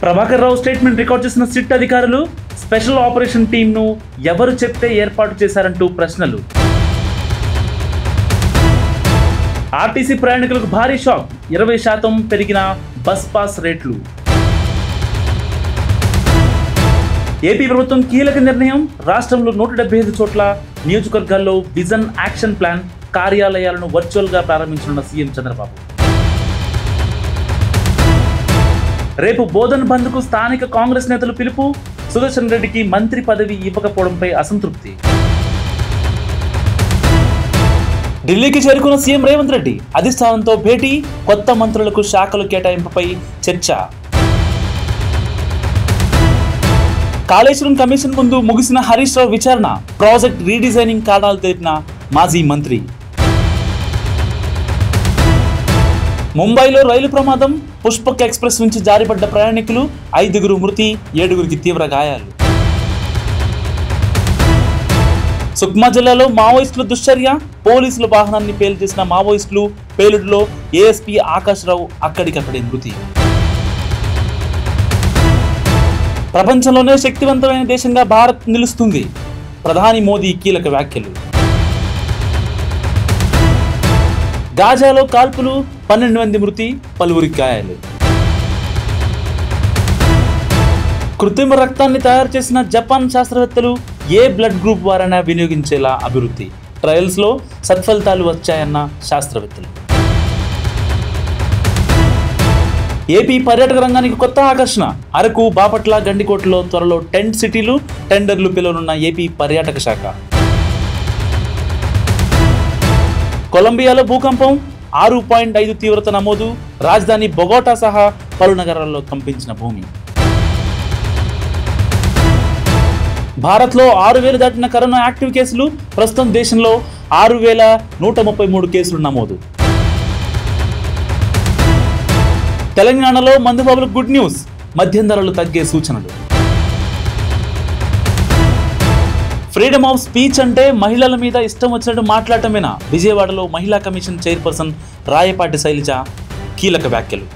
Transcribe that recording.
Prabhakar Rao statement record చేసిన SIT అధికారులు special operation టీంను ఎవరు చెప్తే ఏర్పాటు చేశారంటూ ప్రశ్నలు. ఆర్టీసీ ప్రయాణికులకు భారీ షాక్, 20% పెరిగిన బస్ పాస్ రేట్లు. ఏపీ ప్రభుత్వం కీలక నిర్ణయం, రాష్ట్రంలో 175 చోట్ల నియోజకవర్గాల్లో విజన్ యాక్షన్ ప్లాన్ కార్యాలయాలను వర్చువల్గా ప్రారంభించనున్న సీఎం చంద్రబాబు. రేపు బోధన్ బంద్కు స్థానిక కాంగ్రెస్ నేతలు పిలుపు, సుదర్శన్ రెడ్డికి మంత్రి పదవి ఇవ్వకపోవడంపై అసంతృప్తి. ఢిల్లీకి చేరుకున్న సీఎం రేవంత్ రెడ్డి అధిష్టానంతో భేటీ, కొత్త మంత్రులకు శాఖలు కేటాయింపుపై చర్చ. కాళేశ్వరం కమిషన్ ముందు ముగిసిన హరీష్ రావు విచారణ, ప్రాజెక్ట్ రీడిజైనింగ్ కారణాలు తెలిపిన మాజీ మంత్రి. ముంబైలో రైలు ప్రమాదం, పుష్పక్ ఎక్స్ప్రెస్ నుంచి జారిపడ్డ ప్రయాణికులు, 5 మృతి, 7 తీవ్ర గాయాలు. సుక్మా జిల్లాలో మావోయిస్టుల దుశ్చర్య, పోలీసుల వాహనాన్ని పేల్చేసిన మావోయిస్టులు, పేలుడులో ఏఎస్పీ ఆకాష్ రావు అక్కడికక్కడే మృతి. ప్రపంచంలోనే శక్తివంతమైన దేశంగా భారత్ నిలుస్తుంది, ప్రధాని మోదీ కీలక వ్యాఖ్యలు. గాజాలో కాల్పులు, 12 మంది మృతి, పలువురికి గాయాలు. కృత్రిమ రక్తాన్ని తయారు చేసిన జపాన్ శాస్త్రవేత్తలు ఏ బ్లడ్ గ్రూప్ వారైనా వినియోగించేలా అభివృద్ధి, ట్రయల్స్లో సత్ఫలితాలు వచ్చాయన్న శాస్త్రవేత్తలు. ఏపీ పర్యాటక రంగానికి కొత్త ఆకర్షణ, అరకు, బాపట్ల, గండికోటలో త్వరలో టెంట్ సిటీలు, టెండర్లు పిలువనున్న ఏపీ పర్యాటక శాఖ. కొలంబియాలో భూకంపం, 6.5 తీవ్రత నమోదు, రాజధాని బొగోటా సహా పలు నగరాల్లో కంపించిన భూమి. భారత్లో 6,000 దాటిన కరోనా యాక్టివ్ కేసులు, ప్రస్తుతం దేశంలో 6,133 కేసులు నమోదు. తెలంగాణలో మందుబాబులకు గుడ్ న్యూస్, మద్యం ధరలు తగ్గే సూచనలు. ఫ్రీడమ్ ఆఫ్ స్పీచ్ అంటే మహిళల మీద ఇష్టం వచ్చినట్టు మాట్లాడటమేనా? విజయవాడలో మహిళా కమిషన్ చైర్పర్సన్ రాయపాటి శైలజ కీలక వ్యాఖ్యలు.